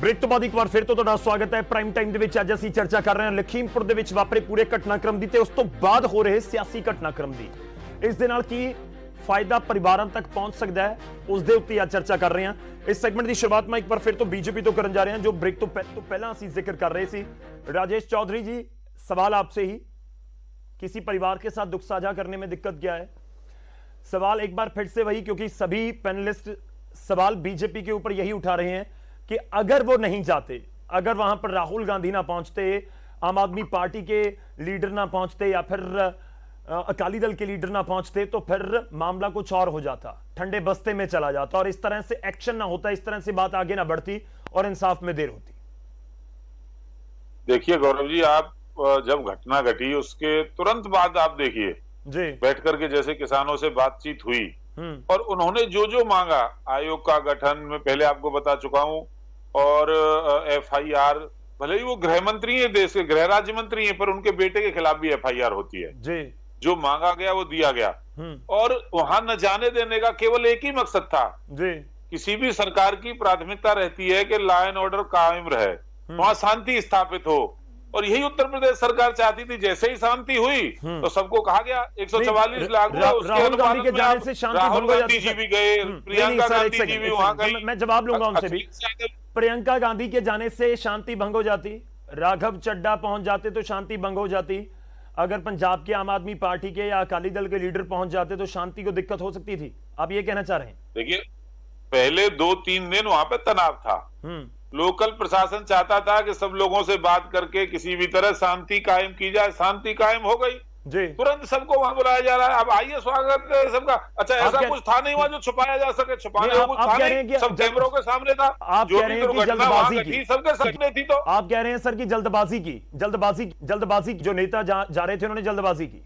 Break तो बाद एक बार फिर तो ਤੁਹਾਡਾ ਸਵਾਗਤ ਹੈ ਪ੍ਰਾਈਮ ਟਾਈਮ ਦੇ ਵਿੱਚ। ਅੱਜ ਅਸੀਂ ਚਰਚਾ ਕਰ ਰਹੇ ਹਾਂ ਲਖੀਮਪੁਰ ਦੇ ਵਿੱਚ ਵਾਪਰੇ ਪੂਰੇ ਘਟਨਾਕ੍ਰਮ ਦੀ ਤੇ ਉਸ ਤੋਂ ਬਾਅਦ ਹੋ ਰਹੇ ਸਿਆਸੀ ਘਟਨਾਕ੍ਰਮ ਦੀ। ਇਸ ਦੇ ਨਾਲ ਕੀ ਫਾਇਦਾ ਪਰਿਵਾਰਾਂ ਤੱਕ ਪਹੁੰਚ ਸਕਦਾ ਹੈ ਉਸ ਦੇ ਉੱਤੇ ਅੱਜ ਚਰਚਾ ਕਰ ਰਹੇ ਹਾਂ। ਇਸ ਸੈਗਮੈਂਟ ਦੀ ਸ਼ੁਰੂਆਤ ਮੈਂ ਇੱਕ ਵਾਰ ਫਿਰ ਤੋਂ बीजेपी तो ਕਰਨ ਜਾ ਰਹੇ ਹਾਂ जो ब्रेक तो ਪਹਿਲਾਂ ਅਸੀਂ ਜ਼ਿਕਰ ਕਰ ਰਹੇ ਸੀ। राजेश चौधरी जी, सवाल आपसे ही, किसी परिवार के साथ दुख साझा करने में दिक्कत क्या है? सवाल एक बार फिर से वही, क्योंकि सभी पैनलिस्ट सवाल बीजेपी के ऊपर यही उठा रहे हैं कि अगर वो नहीं जाते, अगर वहां पर राहुल गांधी ना पहुंचते, आम आदमी पार्टी के लीडर ना पहुंचते या फिर अकाली दल के लीडर ना पहुंचते तो फिर मामला कुछ और हो जाता, ठंडे बस्ते में चला जाता और इस तरह से एक्शन ना होता, इस तरह से बात आगे ना बढ़ती और इंसाफ में देर होती। देखिए गौरव जी, आप जब घटना घटी उसके तुरंत बाद आप देखिए जी, बैठ करके जैसे किसानों से बातचीत हुई और उन्होंने जो जो मांगा, आयोग का गठन में पहले आपको बता चुका हूं, और FIR, भले ही वो गृह मंत्री है, देश के गृह राज्य मंत्री है, पर उनके बेटे के खिलाफ भी FIR होती है जी। जो मांगा गया वो दिया गया और वहां न जाने देने का केवल एक ही मकसद था जी। किसी भी सरकार की प्राथमिकता रहती है कि लॉ एंड ऑर्डर कायम रहे, वहां शांति स्थापित हो, और यही उत्तर प्रदेश सरकार चाहती थी। जैसे ही शांति हुई तो सबको कहा गया 144 लागू है। राहुल गांधी के जाने से शांति भंग हो जाती जी भी गए, प्रियंका गांधी जी भी वहां गई। मैं जवाब लूंगा उनसे भी। प्रियंका गांधी के जाने से शांति भंग हो जाती, राघव चड्डा पहुंच जाते तो शांति भंग हो जाती, अगर पंजाब के आम आदमी पार्टी के या अकाली दल के लीडर पहुंच जाते तो शांति को दिक्कत हो सकती थी। आप ये कहना चाह रहे हैं? देखिए, पहले 2-3 दिन वहां पे तनाव था। लोकल प्रशासन चाहता था कि सब लोगों से बात करके किसी भी तरह शांति कायम की जाए। शांति कायम हो गई जी, तुरंत सबको वहां बुलाया जा रहा है। अब आइए, स्वागत है सबका। अच्छा, ऐसा कुछ था नहीं वहां जो छुपाया जा सके, छुपाने को कुछ था नहीं, सब कैमरों के सामने था। आप कह रहे हैं कि जल्दबाजी की, सबके सामने थी। तो आप कह रहे हैं सर की जल्दबाजी जो नेता जा रहे थे उन्होंने जल्दबाजी की।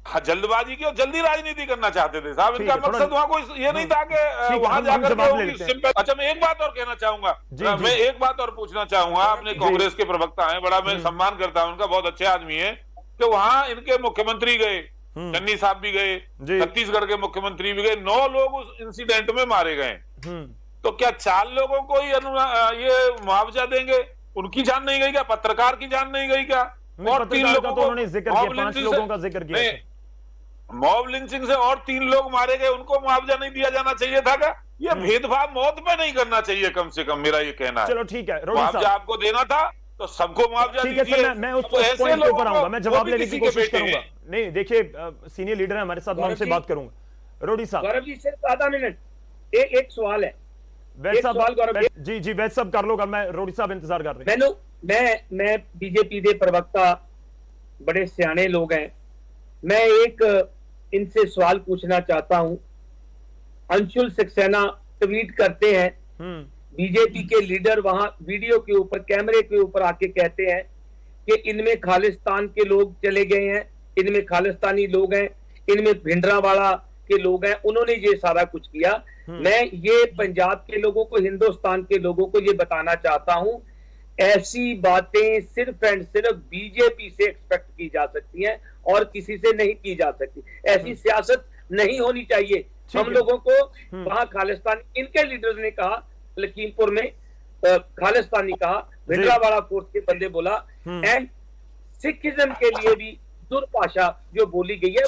हाँ, जल्दबाजी की और जल्दी राजनीति करना चाहते थे साहब। इनका मकसद वहां कोई ये नहीं था कि वहां जाकर। अच्छा, मैं एक बात और कहना चाहूंगा, मैं एक बात और पूछना चाहूंगा। अपने कांग्रेस के प्रवक्ता हैं, बड़ा मैं सम्मान करता हूं उनका, बहुत अच्छे आदमी है, कि वहां इनके मुख्यमंत्री गए, चन्नी साहब भी गए, छत्तीसगढ़ के मुख्यमंत्री भी गए, 9 लोग उस इंसिडेंट में मारे गए। तो क्या 4 लोगों को ही ये मुआवजा देंगे? उनकी जान नहीं गई क्या? पत्रकार की जान नहीं गई क्या? और 3 लोगों को उन्होंने जिक्र किया, 5 लोगों का जिक्र किया। मॉब लिंचिंग से और 3 लोग मारे गए, उनको मुआवजा नहीं दिया जाना चाहिए था क्या? ये भेदभाव मौत पे नहीं करना चाहिए, कम से कम मेरा ये कहना है। चलो ठीक है, मुआवजा आपको देना था तो सबको मुआवजा दीजिए। मैं उस पॉइंट के ऊपर आऊंगा, मैं जवाब लेने की कोशिश करूंगा। नहीं, देखिए सीनियर लीडर है हमारे साथ, मैं उनसे बात करूंगा। रोडी साहब, गौरव जी सिर्फ आधा मिनट, एक सवाल है। वैद साहब जी वैद साहब कर लो, मैं रोडी साहब इंतजार कर रहे हैं। मैं बीजेपी के प्रवक्ता, बड़े सियाने लोग हैं, मैं एक इनसे सवाल पूछना चाहता हूं। अंशुल सक्सेना ट्वीट करते हैं, बीजेपी के लीडर वहां वीडियो के ऊपर, कैमरे के ऊपर आके कहते हैं कि इनमें खालिस्तान के लोग चले गए हैं, इनमें खालिस्तानी लोग हैं, इनमें भिंडरावाला के लोग हैं, उन्होंने ये सारा कुछ किया। मैं ये पंजाब के लोगों को, हिंदुस्तान के लोगों को ये बताना चाहता हूं, ऐसी बातें सिर्फ एंड सिर्फ बीजेपी से एक्सपेक्ट की जा सकती हैं और किसी से नहीं की जा सकती। ऐसी सियासत नहीं होनी चाहिए। हम लोगों को वहां खालिस्तानी, इनके लीडर्स ने कहा, लखीमपुर में खालिस्तानी कहा, भिंडरावाला फोर्स के बंदे बोला, एंड सिखिज्म के लिए भी दुर्भाषा जो बोली गई है।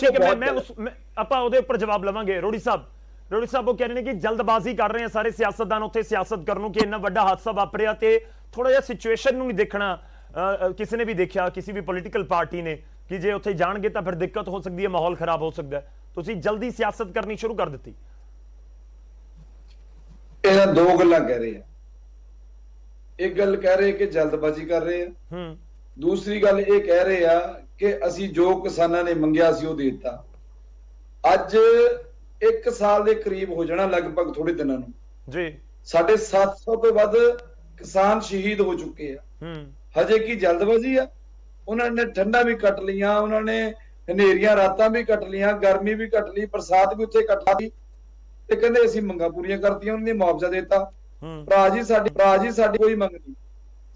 मैं ਆਪਾਂ ਉਹਦੇ ਉੱਪਰ ਜਵਾਬ ਲਵਾਂਗੇ। ਰੋੜੀ ਸਾਹਿਬ ਉਹ ਕਹਿ ਰਹੇ ਨੇ ਕਿ ਜਲਦਬਾਜ਼ੀ ਕਰ ਰਹੇ हैं ਸਾਰੇ ਸਿਆਸਤਦਾਨ ਉੱਥੇ ਸਿਆਸਤ ਕਰਨ ਨੂੰ ਕਿ ਇੰਨਾ ਵੱਡਾ ਹਾਦਸਾ ਵਾਪਰਿਆ ਤੇ ਥੋੜਾ ਜਿਹਾ ਸਿਚੁਏਸ਼ਨ ਨੂੰ ਨਹੀਂ ਦੇਖਣਾ ਕਿਸੇ ਨੇ ਵੀ ਦੇਖਿਆ, ਕਿਸੇ ਵੀ ਪੋਲੀਟੀਕਲ ਪਾਰਟੀ ਨੇ, ਕਿ ਜੇ ਉੱਥੇ ਜਾਣਗੇ ਤਾਂ ਫਿਰ ਦਿੱਕਤ ਹੋ ਸਕਦੀ ਹੈ, ਮਾਹੌਲ ਖਰਾਬ ਹੋ ਸਕਦਾ ਹੈ। ਤੁਸੀਂ ਜਲਦੀ ਸਿਆਸਤ ਕਰਨੀ ਸ਼ੁਰੂ ਕਰ ਦਿੱਤੀ। ਇਹਨਾਂ 2 ਗੱਲਾਂ ਕਹਿ ਰਹੇ ਆ। ਇੱਕ ਗੱਲ ਕਹਿ ਰਹੇ ਕਿ ਜਲਦਬਾਜ਼ੀ ਕਰ ਰਹੇ ਆ, ਦੂਸਰੀ ਗੱਲ ਇਹ ਕਹਿ ਰਹੇ ਆ ਕਿ ਅਸੀਂ ਜੋ ਕਿਸਾਨਾਂ ਨੇ ਮੰਗਿਆ ਸੀ ਉਹ ਦੇ ਦਿੱਤਾ। ਅੱਜ 1 ਸਾਲ ਦੇ ਕਰੀਬ ਹੋ ਜਾਣਾ ਲਗਭਗ ਥੋੜੇ ਦਿਨਾਂ ਨੂੰ ਜੀ, ਸਾਡੇ 700 ਤੋਂ ਵੱਧ ਕਿਸਾਨ ਸ਼ਹੀਦ ਹੋ ਚੁੱਕੇ ਆ। ਹਜੇ ਕੀ ਜਲਦਬਾਜ਼ੀ ਆ? ਉਹਨਾਂ ਨੇ ਠੰਡਾ ਵੀ ਕੱਟ ਲੀਆਂ, ਉਹਨਾਂ ਨੇ ਹਨੇਰੀਆਂ ਰਾਤਾਂ ਵੀ ਕੱਟ ਲੀਆਂ, ਗਰਮੀ ਵੀ ਕੱਟ ਲਈ, ਬਰਸਾਤ ਵੀ ਉੱਥੇ ਕੱਟ ਲਈ, ਤੇ ਕਹਿੰਦੇ ਅਸੀਂ ਮੰਗਾਂ ਪੂਰੀਆਂ ਕਰਤੀਆਂ, ਉਹਨਾਂ ਨੇ ਮੁਆਵਜ਼ਾ ਦਿੱਤਾ। ਭਰਾ ਜੀ ਸਾਡੀ ਕੋਈ ਮੰਗ ਨਹੀਂ।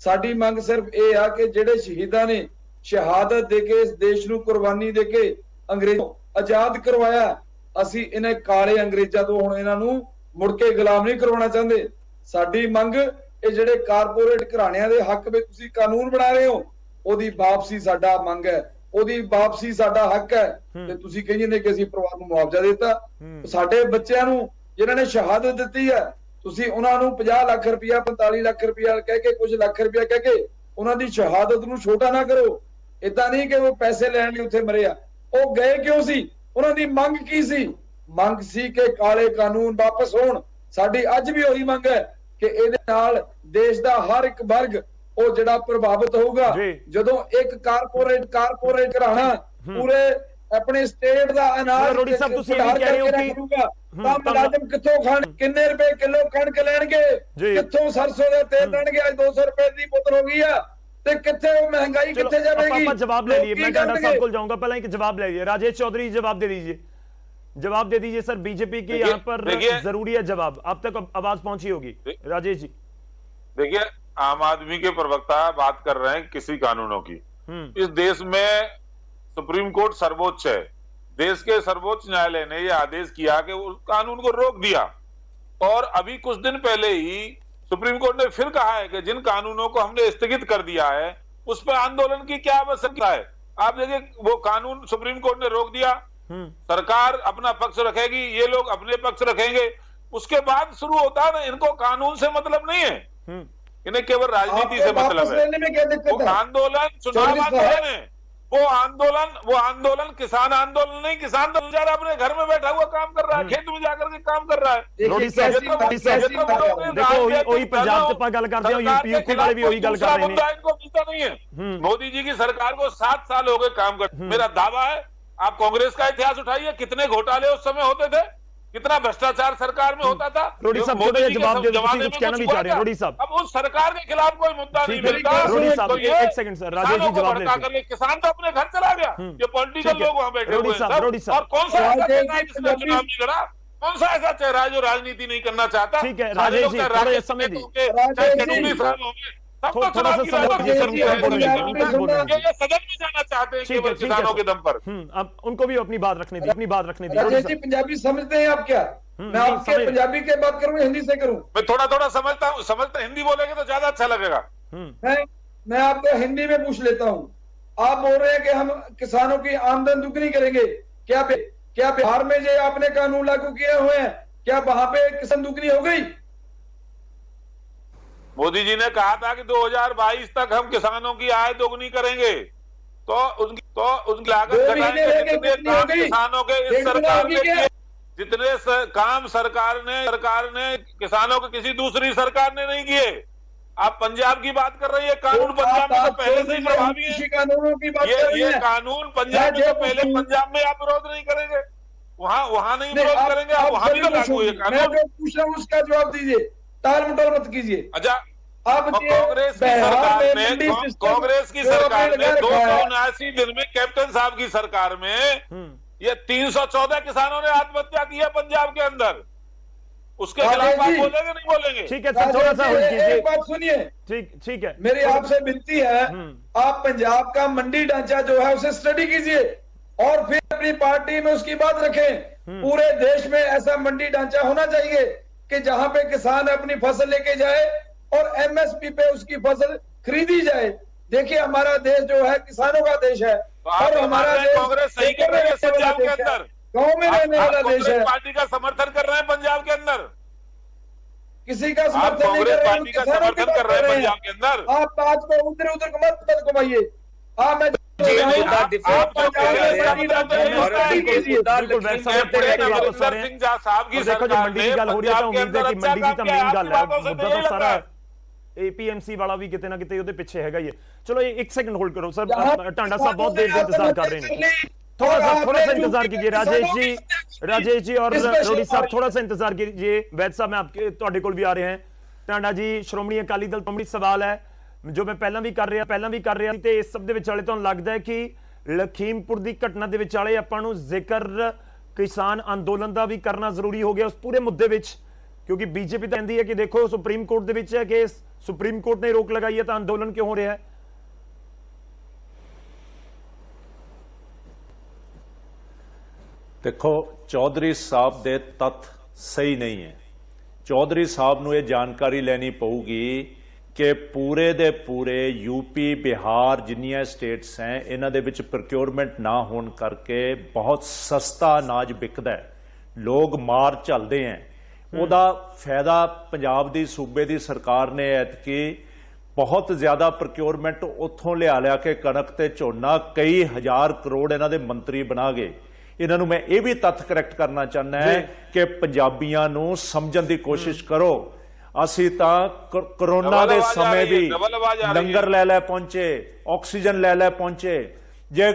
ਸਾਡੀ ਮੰਗ ਸਿਰਫ ਇਹ ਆ ਕਿ ਜਿਹੜੇ ਸ਼ਹੀਦਾਂ ਨੇ ਸ਼ਹਾਦਤ ਦੇ ਕੇ, ਇਸ ਦੇਸ਼ ਨੂੰ ਕੁਰਬਾਨੀ ਦੇ ਕੇ ਅੰਗਰੇਜ਼ੋਂ ਆਜ਼ਾਦ ਕਰਵਾਇਆ, ਅਸੀਂ ਇਹਨਾਂ ਕਾਲੇ ਅੰਗਰੇਜ਼ਾਂ ਤੋਂ ਹੁਣ ਇਹਨਾਂ ਨੂੰ ਮੁੜ ਕੇ ਗੁਲਾਮ ਨਹੀਂ ਕਰਵਾਉਣਾ ਚਾਹੁੰਦੇ। ਸਾਡੀ ਮੰਗ ਇਹ ਜਿਹੜੇ ਕਾਰਪੋਰੇਟ ਘਰਾਣਿਆਂ ਦੇ ਹੱਕ ਵਿੱਚ ਤੁਸੀਂ ਕਾਨੂੰਨ ਬਣਾ ਰਹੇ ਹੋ, ਉਹਦੀ ਵਾਪਸੀ ਸਾਡਾ ਮੰਗ ਹੈ, ਉਹਦੀ ਵਾਪਸੀ ਸਾਡਾ ਹੱਕ ਹੈ। ਤੇ ਤੁਸੀਂ ਕਹਿੰਦੇ ਨੇ ਕਿ ਅਸੀਂ ਪਰਿਵਾਰ ਨੂੰ ਮੁਆਵਜ਼ਾ ਦਿੱਤਾ। ਸਾਡੇ ਬੱਚਿਆਂ ਨੂੰ ਜਿਨ੍ਹਾਂ ਨੇ ਸ਼ਹਾਦਤ ਦਿੱਤੀ ਹੈ, ਤੁਸੀਂ ਉਹਨਾਂ ਨੂੰ 50 ਲੱਖ ਰੁਪਇਆ 45 ਲੱਖ ਰੁਪਇਆ ਕਹਿ ਕੇ, ਕੁਝ ਲੱਖ ਰੁਪਇਆ ਕਹਿ ਕੇ ਉਹਨਾਂ ਦੀ ਸ਼ਹਾਦਤ ਨੂੰ ਛੋਟਾ ਨਾ ਕਰੋ। ਇਦਾਂ ਨਹੀਂ ਕਿ ਉਹ ਪੈਸੇ ਲੈਣ ਲਈ ਉੱਥੇ ਮਰੇ ਆ, ਉਹ ਗਏ ਕਿਉਂ ਸੀ? ਉਹਨਾਂ ਦੀ ਮੰਗ ਕੀ ਸੀ? ਮੰਗ ਸੀ ਕਿ ਕਾਲੇ ਕਾਨੂੰਨ ਵਾਪਸ ਹੋਣ। ਸਾਡੀ ਅੱਜ ਵੀ ਉਹੀ ਮੰਗ ਹੈ ਕਿ ਇਹਦੇ ਨਾਲ ਦੇਸ਼ ਦਾ ਹਰ ਇੱਕ ਵਰਗ ਉਹ ਜਿਹੜਾ ਪ੍ਰਭਾਵਿਤ ਹੋਊਗਾ। ਜਦੋਂ ਇੱਕ ਕਾਰਪੋਰੇਟ ਘਰਾਣਾ ਪੂਰੇ ਆਪਣੇ ਸਟੇਟ ਦਾ ਅਨਾਜ ਰੋੜੀ ਸਾਹਿਬ ਤੁਸੀਂ ਇਹ ਕਹਿ ਰਹੇ ਹੋ ਕਿ ਤਾਂ ਮੁਲਾਜ਼ਮ ਕਿੱਥੋਂ ਖਾਣ, ਕਿੰਨੇ ਰੁਪਏ ਕਿਲੋ ਕਣਕ ਲੈਣਗੇ, ਕਿੱਥੋਂ ਸਰਸੋਂ ਦੇ ਤੇਲ ਲੈਣਗੇ? ਅੱਜ 200 ਰੁਪਏ ਦੀ ਬੋਤਲ ਹੋ ਗਈ ਆ, ਤੇ ਕਿੱਥੇ ਉਹ ਮਹਿੰਗਾਈ ਕਿੱਥੇ जाएगी? ਆਪਾਂ जवाब ले लिए, मैं टांडा साहब को जाऊंगा, पहले एक जवाब ले लिए। राजेश चौधरी जवाब दे दीजिए, जवाब दे दीजिए सर। बीजेपी की यहाँ पर जरूरी है जवाब, आप तक आवाज पहुंची होगी। राजेश जी देखिए, आम आदमी के प्रवक्ता बात कर रहे हैं किसी कानूनों की। इस देश में सुप्रीम कोर्ट सर्वोच्च है। देश के सर्वोच्च न्यायालय ने यह आदेश किया कि उस कानून को रोक दिया, और अभी कुछ दिन पहले ही सुप्रीम कोर्ट ने फिर कहा है कि जिन कानूनों को हमने स्थगित कर दिया है उस पर आंदोलन की क्या आवश्यकता है। आप देखिए, वो कानून सुप्रीम कोर्ट ने रोक दिया, सरकार अपना पक्ष रखेगी, ये लोग अपने पक्ष रखेंगे, उसके बाद शुरू होता है ना। इनको कानून से मतलब नहीं है, इन्हें केवल राजनीति से मतलब है। वो आंदोलन चुनाव आंदोलन है, वो आंदोलन किसान आंदोलन नहीं। किसान तो बेचारा अपने घर में बैठा हुआ काम कर रहा है, खेत में जाकर के काम कर रहा है। देखो वही पंजाब से गल करते हैं, यूपी वाले भी वही गल कर रहे हैं। इनको मिलता नहीं है। मोदी जी की सरकार को 7 साल हो गए काम करते। मेरा दावा है, आप कांग्रेस का इतिहास उठाइए, कितने घोटाले उस समय होते थे, कितना भ्रष्टाचार सरकार में होता था। रोडी साहब थोड़ा जवाब दे, कुछ कहना भी चाह रहे हैं रोडी साहब। अब उस सरकार के खिलाफ कोई मुद्दा नहीं मिलता। रोडी साहब एक सेकंड सर, राजेश जी जवाब ले। किसान तो अपने घर चला गया, ये पॉलिटिकल लोग वहां बैठे हुए हैं। और कौन सा ऐसा चेहरा है जिसने चुनाव नहीं लड़ा? कौन सा ऐसा चेहरा है जो राजनीति नहीं करना चाहता? ठीक है राजेश जी, थोड़ा समय दीजिए, थोड़ा सा समय सदन में जाना चाहते हैं केवल किसानों के दम पर। अब उनको भी अपनी बात रखने दी, अपनी बात रखने दी। राजेश जी पंजाबी समझते हैं आप क्या? मैं आपके पंजाबी के बात करूं, हिंदी से करूं? मैं थोड़ा समझता हूँ, हिंदी बोलेंगे तो ज्यादा अच्छा लगेगा। मैं आपको हिंदी में पूछ लेता हूँ। आप बोल रहे हैं कि हम किसानों की आमदन दुगनी करेंगे, क्या बिहार में जो आपने कानून लागू किए हुए हैं, क्या वहां पे किसान दुगनी हो गई? मोदी जी ने कहा था कि 2022 तक हम किसानों की आय दोगुनी करेंगे, तो उनकी लागत घटाएंगे। किसानों के इस सरकार ने जितने काम सरकार ने किसानों के किसी दूसरी सरकार ने नहीं किए। आप पंजाब की बात कर रही है, कानून पंजाब में तो पहले से ही प्रभावी है। कानूनों की बात कर रही है। ये कानून पंजाब में तो पहले पंजाब में आप विरोध नहीं करेंगे, वहां नहीं विरोध करेंगे, आप वहां भी तो लागू है कानून। मैं जो पूछ रहा हूँ उसका जवाब दीजिए, टाल मटोल मत कीजिए। अच्छा, अब कांग्रेस की सरकार ने 279 दिन में कैप्टन साहब की सरकार में ये 314 किसानों ने आत्महत्या की है पंजाब के अंदर। उसके खिलाफ आप बोलेंगे नहीं बोलेंगे? ठीक है सर, थोड़ा सा होल्ड कीजिए। एक बात सुनिए, ठीक है, मेरी आपसे विनती है, आप पंजाब का मंडी ढांचा जो है उसे स्टडी कीजिए और फिर अपनी पार्टी में उसकी बात रखें। पूरे देश में ऐसा मंडी ढांचा होना चाहिए कि जहां पे किसान अपनी फसल लेके जाए और एमएसपी पे उसकी फसल खरीदी जाए। देखिए, हमारा देश जो है किसानों का देश है, और हमारा देश कांग्रेस सही कर रही है पंजाब के अंदर, गाँव में रहने वाला देश है। पार्टी का समर्थन कर रहे हैं पंजाब के अंदर, किसी का समर्थन नहीं कर रहे हैं, का समर्थन कर रहे हैं पंजाब के अंदर। आप बात को उधर को मत घुमाइए। मैं एपीएमसी वाला भी कितने ना कितने ਉਹਦੇ ਪਿੱਛੇ ਹੈਗਾ ਹੀ ਹੈ। चलो एक सेकंड होल्ड करो सर, टांडा साहब बहुत देर से इंतजार कर रहे हैं। थोड़ा सा इंतजार कीजिए राजेश जी और रोडी साहब, थोड़ा सा इंतजार कीजिए। वैद साहब मैं आपके ਤੁਹਾਡੇ ਕੋਲ भी आ रहे हैं। टांडा जी, ਸ਼੍ਰੋਮਣੀ ਅਕਾਲੀ ਦਲ ਤੋਂ ਸਵਾਲ ਹੈ ਜੋ ਮੈਂ ਪਹਿਲਾਂ ਵੀ ਕਰ ਰਿਹਾ ਸੀ, ਤੇ ਇਸ ਸਭ ਦੇ ਵਿਚਾਲੇ ਤੁਹਾਨੂੰ ਲੱਗਦਾ ਹੈ ਕਿ ਲਖੀਮਪੁਰ ਦੀ ਘਟਨਾ ਦੇ ਵਿਚਾਲੇ ਆਪਾਂ ਨੂੰ ਜ਼ਿਕਰ ਕਿਸਾਨ ਅੰਦੋਲਨ ਦਾ ਵੀ ਕਰਨਾ ਜ਼ਰੂਰੀ ਹੋ ਗਿਆ ਉਸ ਪੂਰੇ ਮੁੱਦੇ ਵਿੱਚ? क्योंकि बीजेपी तो कहती है कि देखो सुप्रीम कोर्ट दे विच है कि सुप्रीम कोर्ट ने रोक लगाई है तो अंदोलन क्यों हो रहा है? देखो, चौधरी साहब दे तत्थ सही नहीं है। ਚੌਧਰੀ ਸਾਹਿਬ ਨੂੰ ਇਹ ਜਾਣਕਾਰੀ ਲੈਣੀ ਪਊਗੀ ਕਿ ਪੂਰੇ ਦੇ ਪੂਰੇ यूपी बिहार ਜਿੰਨੀਆਂ ਸਟੇਟਸ ਹੈ ਇਹਨਾਂ ਦੇ ਵਿੱਚ ਪ੍ਰੋਕਿਉਰਮੈਂਟ ਨਾ ਹੋਣ ਕਰਕੇ ਬਹੁਤ ਸਸਤਾ ਅਨਾਜ ਵਿਕਦਾ ਹੈ, ਲੋਕ ਮਾਰ ਝੱਲਦੇ ਹੈ। ਉਹਦਾ ਫਾਇਦਾ ਪੰਜਾਬ ਦੀ ਸੂਬੇ ਦੀ ਸਰਕਾਰ ਨੇ ਐਤਕੀ ਬਹੁਤ ਜ਼ਿਆਦਾ ਪ੍ਰੋਕਿਉਰਮੈਂਟ ਉੱਥੋਂ ਲਿਆ ਕੇ ਕਣਕ ਤੇ ਝੋਨਾ ਕਈ ਹਜ਼ਾਰ ਕਰੋੜ ਇਹਨਾਂ ਦੇ ਮੰਤਰੀ ਬਣਾ ਗਏ। ਇਹਨਾਂ ਨੂੰ ਮੈਂ ਇਹ ਵੀ ਤੱਥ ਕਰੈਕਟ ਕਰਨਾ ਚਾਹੁੰਦਾ ਹੈ ਕਿ ਪੰਜਾਬੀਆਂ ਨੂੰ ਸਮਝਣ ਦੀ ਕੋਸ਼ਿਸ਼ ਕਰੋ। ਅਸੀਂ ਤਾਂ ਕੋਰੋਨਾ ਦੇ ਸਮੇਂ ਵੀ ਲੰਗਰ ਲੈ ਪਹੁੰचे, ऑक्सीजन ले पहुंचे। जे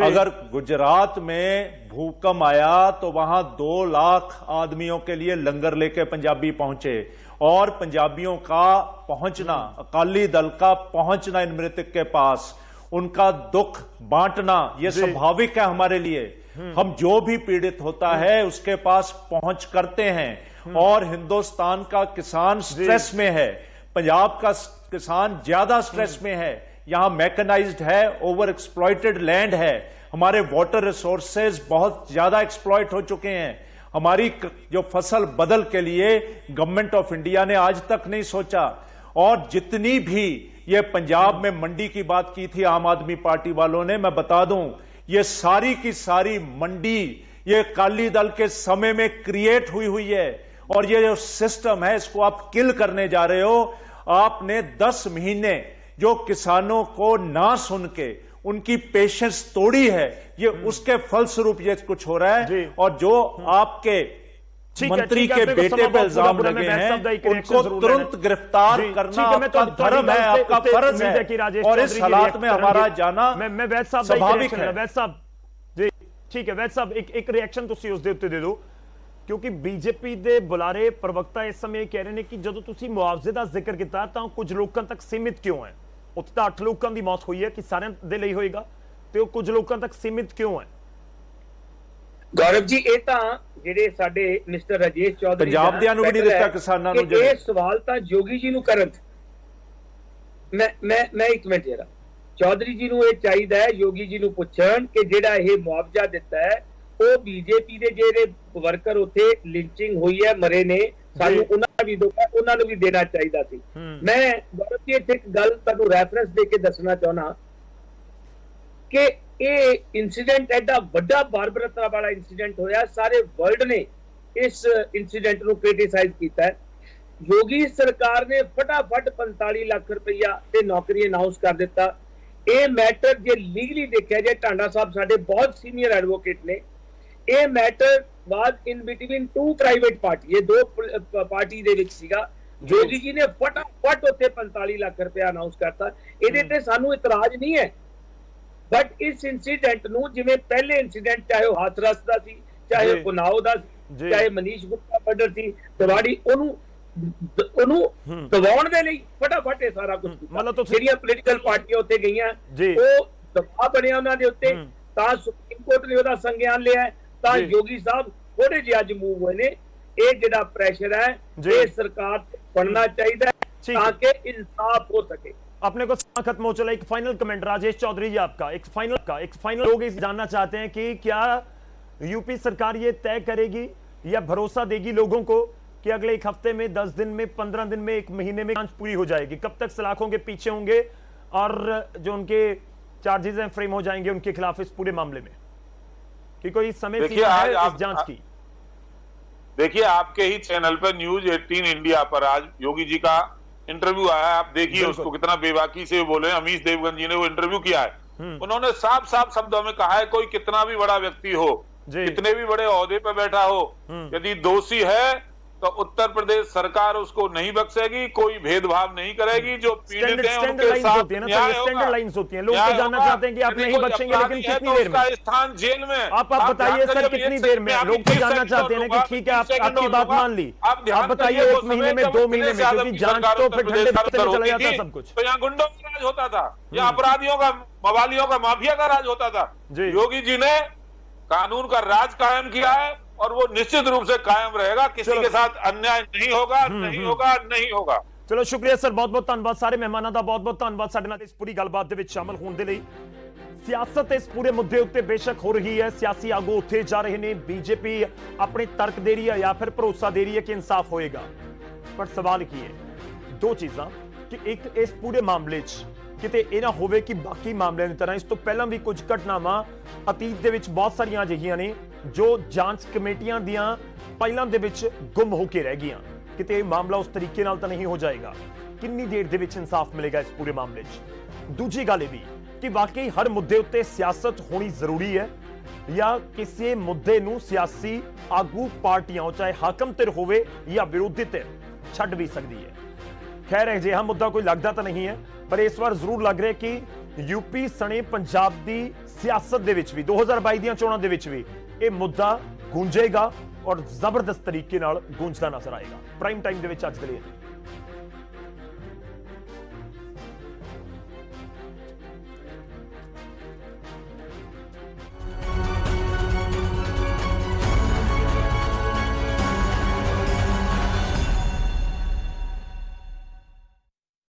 अगर गुजरात में भूकंप आया तो वहां 2 लाख आदमियों के लिए लंगर लेके पंजाबी पहुंचे और पंजाबियों का पहुंचना, अकाली दल का पहुंचना इन मृतक के पास, उनका दुख बांटना ये स्वाभाविक है हमारे लिए। हम जो भी पीड़ित होता है उसके पास पहुंच करते हैं और हिंदुस्तान का किसान स्ट्रेस में है, पंजाब का किसान ज्यादा स्ट्रेस में है। यहां मैकेनाइज्ड है, ओवर एक्सप्लॉइटेड लैंड है, हमारे वाटर रिसोर्सेज बहुत ज्यादा एक्सप्लॉइट हो चुके हैं। हमारी जो फसल बदल के लिए गवर्नमेंट ऑफ इंडिया ने आज तक नहीं सोचा। और जितनी भी ये पंजाब में मंडी की बात की थी आम आदमी पार्टी वालों ने, मैं बता दूं ये सारी की सारी मंडी ये अकाली दल के समय में क्रिएट हुई है और ये जो सिस्टम है इसको आप किल करने जा रहे हो। आपने 10 महीने जो किसानों को ना सुन के उनकी पेशेंस तोड़ी है, ये उसके फलस्वरूप ये कुछ हो रहा है। और जो आपके मंत्री के बेटे पे इल्जाम लगे हैं उनको तुरंत गिरफ्तार करना आपका धर्म है, आपका फर्ज है और इस हालात में हमारा जाना स्वाभाविक है। वैद साहब जी ठीक है, वैद साहब एक रिएक्शन ਤੁਸੀਂ ਉਸ ਦੇ ਉੱਤੇ ਦੇ ਦਿਓ, ਕਿਉਂਕਿ ਬੀਜੇਪੀ ਦੇ ਬੁਲਾਰੇ ਪ੍ਰਵਕਤਾ ਇਸ ਸਮੇਂ ਕਹਿ ਰਹੇ ਨੇ ਕਿ ਜਦੋਂ ਤੁਸੀਂ ਮੁਆਵਜ਼ੇ ਦਾ ਜ਼ਿਕਰ ਕੀਤਾ ਤਾਂ ਕੁਝ ਲੋਕਾਂ ਤੱਕ ਸੀਮਿਤ ਕਿਉਂ ਹੈ? ਉੱਥੇ ਤਾਂ 8 ਲੋਕਾਂ ਦੀ ਮੌਤ ਹੋਈ ਹੈ ਕਿ ਸਾਰਿਆਂ ਦੇ ਲਈ ਹੋਏਗਾ ਤੇ ਉਹ ਕੁਝ ਲੋਕਾਂ ਤੱਕ ਸੀਮਿਤ ਕਿਉਂ ਹੈ? गौरव जी ਇਹ ਤਾਂ ਜਿਹੜੇ ਸਾਡੇ ਮਿਸਟਰ ਰਾਜੇਸ਼ ਚੌਧਰੀ ਪੰਜਾਬ ਦਿਆਂ ਨੂੰ ਵੀ ਨਹੀਂ ਦਿੱਤਾ ਕਿਸਾਨਾਂ ਨੂੰ। ਇਹ ਸਵਾਲ ਤਾਂ ਜੋਗੀ ਜੀ ਨੂੰ ਕਰਨ। ਮੈਂ ਇੱਕ ਮਿੰਟ ਜਰਾ ਚੌਧਰੀ ਜੀ ਨੂੰ ਇਹ ਚਾਹੀਦਾ ਹੈ ਯੋਗੀ ਜੀ ਨੂੰ ਪੁੱਛਣ ਕਿ ਜਿਹੜਾ ਇਹ ਮੁਆਵਜ਼ਾ ਦਿੱਤਾ ਹੈ ਉਹ ਬੀਜੇਪੀ ਦੇ ਜਿਹੜੇ ਵਰਕਰ ਉੱਥੇ ਲਿੰਚਿੰਗ ਹੋਈ ਹੈ, ਮਰੇ ਨੇ, ਸਾਨੂੰ ਉਹਨਾਂ ਵੀ ਉਹਨਾਂ ਨੂੰ ਵੀ ਦੇਣਾ ਚਾਹੀਦਾ ਸੀ। ਮੈਂ ਗੌਰਵ ਜੀ ਇੱਥੇ ਇੱਕ ਗੱਲ ਤੁਹਾਨੂੰ ਰੈਫਰੈਂਸ ਦੇ ਕੇ ਦੱਸਣਾ ਚਾਹੁੰਦਾ ਕਿ ਇਹ ਇਨਸੀਡੈਂਟ ਐਡਾ ਵੱਡਾ ਬਾਰਬਰਤਾ ਵਾਲਾ ਇਨਸੀਡੈਂਟ ਹੋਇਆ, ਸਾਰੇ ਵਰਲਡ ਨੇ ਇਸ ਇਨਸੀਡੈਂਟ ਨੂੰ ਕ੍ਰਿਟਿਸਾਈਜ਼ ਕੀਤਾ ਹੈ। ਯੋਗੀ ਸਰਕਾਰ ਨੇ ਫਟਾਫਟ 45 ਲੱਖ ਰੁਪਈਆ ਤੇ ਨੌਕਰੀ ਅਨਾਉਂਸ ਕਰ ਦਿੱਤਾ। ਇਹ ਮੈਟਰ ਜੇ ਲੀਗਲੀ ਦੇਖਿਆ ਜਾਏ, ਟਾਂਡਾ ਸਾਹਿਬ ਸਾਡੇ ਬਹੁਤ ਸੀਨੀਅਰ ਐਡਵੋਕੇਟ ਨੇ, ਇਹ matter was in between 2 private party, ਇਹ 2 ਪਾਰਟੀ ਦੇ ਵਿੱਚ ਸੀਗਾ। ਯੋਗੀ ਜੀ ਨੇ ਫਟਾਫਟ ਉੱਥੇ 45 ਲੱਖ ਰੁਪਇਆ ਅਨਾਉਂਸ ਕਰਤਾ। ਇਹਦੇ ਤੇ ਸਾਨੂੰ ਇਤਰਾਜ਼ ਨਹੀਂ ਹੈ, ਬਟ ਇਸ ਇਨਸੀਡੈਂਟ ਨੂੰ ਜਿਵੇਂ ਪਹਿਲੇ ਇਨਸੀਡੈਂਟ ਚਾਹੇ ਉਹ ਹਾਥਰਸ ਦਾ ਸੀ, ਚਾਹੇ ਪੁਨਾਓ ਦਾ ਸੀ, ਚਾਹੇ ਮਨੀਸ਼ ਗੁਪਤਾ ਮਰਡਰ ਸੀ, ਦਿਵਾੜੀ, ਉਹਨੂੰ ਦਬਾਉਣ ਦੇ ਲਈ ਫਟਾਫਟ ਇਹ ਸਾਰਾ ਕੁਝ ਕੀਤਾ। ਜਿਹੜੀਆਂ ਪੋਲੀਟੀਕਲ ਪਾਰਟੀਆਂ ਉੱਥੇ ਗਈਆਂ ਉਹ ਦਬਾਅ ਬਣਿਆ ਉਹਨਾਂ ਦੇ ਉੱਤੇ, ਤਾਂ ਸੁਪਰੀਮ ਕੋਰਟ ਨੇ ਉਹਦਾ ਸੰਗਿਆਨ ਲਿਆ, ਤਾਂ ਯੋਗੀ ਸਾਹਿਬ ਥੋੜੇ ਜਿਹੇ ਅੱਜ ਮੂਵ ਹੋਏ ਨੇ। ਇਹ ਜਿਹੜਾ ਪ੍ਰੈਸ਼ਰ है ये सरकार बनना चाहिए ताकि इंसाफ हो सके। अपने को खत्म हो चला। एक फाइनल कमेंट राजेश चौधरी जी आपका, एक फाइनल लोग जानना चाहते हैं कि क्या यूपी सरकार ये तय करेगी या भरोसा देगी लोगों को कि अगले 1 हफ्ते में, 10 दिन में, 15 दिन में, 1 महीने में जांच पूरी हो जाएगी? कब तक सलाखों के पीछे होंगे और जो उनके चार्जेस हैं फ्रेम हो जाएंगे उनके खिलाफ इस पूरे मामले में, कि कोई समय सीमा है इस जांच की? देखिए आपके ही चैनल पर न्यूज 18 इंडिया पर आज योगी जी का इंटरव्यू आया है, आप देखिए उसको, कितना बेबाकी से बोले। अमीश देवगन जी ने वो इंटरव्यू किया है, उन्होंने साफ साफ शब्दों में कहा है कोई कितना भी बड़ा व्यक्ति हो, कितने भी बड़े ओहदे पर बैठा हो, यदि दोषी है तो उत्तर प्रदेश सरकार उसको नहीं बख्शेगी, कोई भेदभाव नहीं करेगी। जो पीड़ित हैं उनके साथ न्याय होगा। लोग तो जानना चाहते हैं कि आप नहीं बख्शेंगे, लेकिन कितनी देर में? स्थान जेल में। आप बताइए सर कितनी देर में? लोग तो जानना चाहते हैं कि ठीक है आपकी बात मान ली, आप बताइए 1 महीने में, 2 महीने में, क्योंकि जांच तो फिर ठंडे पत्ते में चला जाता सब कुछ। तो यहाँ गुंडों का राज होता था, या अपराधियों का, मवालियों का, माफिया का राज होता था। योगी जी ने कानून का राज कायम किया है और वो निश्चित रूप से कायम रहेगा। किसी के साथ अन्याय नहीं होगा, नहीं होगा, नहीं होगा। चलो शुक्रिया सर, बहुत बहुत धन्यवाद। सारे मेहमानों का बहुत बहुत धन्यवाद साडे नाल इस पूरी गलबात दे विच शामिल होण दे लई। ਸਿਆਸਤ ਇਸ ਪੂਰੇ ਮੁੱਦੇ ਉੱਤੇ ਬੇਸ਼ੱਕ ਹੋ ਰਹੀ ਹੈ, ਸਿਆਸੀ ਆਗੂ ਉੱਥੇ ਜਾ ਰਹੇ ਨੇ, ਬੀਜੇਪੀ ਆਪਣੇ ਤਰਕ ਦੇ ਰਹੀ ਹੈ ਜਾਂ ਫਿਰ ਭਰੋਸਾ ਦੇ ਰਹੀ ਹੈ ਕਿ ਇਨਸਾਫ ਹੋਏਗਾ। ਪਰ ਸਵਾਲ ਕੀ ਹੈ, ਦੋ ਚੀਜ਼ਾਂ, ਕਿ ਇੱਕ ਇਸ ਪੂਰੇ ਮਾਮਲੇ 'ਚ ਕਿਤੇ ਇਹ ਨਾ ਹੋਵੇ ਕਿ ਬਾਕੀ ਮਾਮਲਿਆਂ ਦੀ ਤਰ੍ਹਾਂ ਇਸ ਤੋਂ ਪਹਿਲਾਂ ਵੀ ਕੁਝ ਘਟਨਾਵਾਂ ਅਤੀਤ ਦੇ ਵਿੱਚ ਬਹੁਤ ਸਾਰੀਆਂ ਅਜਿਹੀਆਂ ਨੇ ਜੋ ਜਾਂਚ ਕਮੇਟੀਆਂ ਦੀਆਂ ਪਹਿਲਾਂ ਦੇ ਵਿੱਚ ਗੁੰਮ ਹੋ ਕੇ ਰਹਿ ਗਈਆਂ, ਕਿਤੇ ਇਹ ਮਾਮਲਾ ਉਸ ਤਰੀਕੇ ਨਾਲ ਤਾਂ ਨਹੀਂ ਹੋ ਜਾਏਗਾ। ਕਿੰਨੀ ਦੇਰ ਦੇ ਵਿੱਚ ਇਨਸਾਫ ਮਿਲੇਗਾ ਇਸ ਪੂਰੇ ਮਾਮਲੇ 'ਚ। ਦੂਜੀ ਗੱਲ ਇਹ ਵੀ ਕਿ ਵਾਕਈ ਹਰ ਮੁੱਦੇ ਉੱਤੇ ਸਿਆਸਤ ਹੋਣੀ ਜ਼ਰੂਰੀ ਹੈ ਜਾਂ ਕਿਸੇ ਮੁੱਦੇ ਨੂੰ ਸਿਆਸੀ ਆਗੂ ਪਾਰਟੀਆਂ ਚਾਹੇ ਹਾਕਮ ਧਿਰ ਹੋਵੇ ਜਾਂ ਵਿਰੋਧੀ ਧਿਰ ਛੱਡ ਵੀ ਸਕਦੀ ਹੈ। ਖੈਰ ਅਜਿਹਾ ਮੁੱਦਾ ਕੋਈ ਲੱਗਦਾ ਤਾਂ ਨਹੀਂ ਹੈ, ਪਰ ਇਸ ਵਾਰ ਜ਼ਰੂਰ ਲੱਗ ਰਿਹਾ ਕਿ ਯੂਪੀ ਸਣੇ ਪੰਜਾਬ ਦੀ ਸਿਆਸਤ ਦੇ ਵਿੱਚ ਵੀ 2022 ਦੀਆਂ ਚੋਣਾਂ ਦੇ ਵਿੱਚ ਵੀ ਇਹ ਮੁੱਦਾ ਗੂੰਜੇਗਾ ਔਰ ਜ਼ਬਰਦਸਤ ਤਰੀਕੇ ਨਾਲ ਗੂੰਜਦਾ ਨਜ਼ਰ ਆਏਗਾ। ਪ੍ਰਾਈਮ ਟਾਈਮ ਦੇ ਵਿੱਚ ਅੱਜ ਦੇ ਲਈ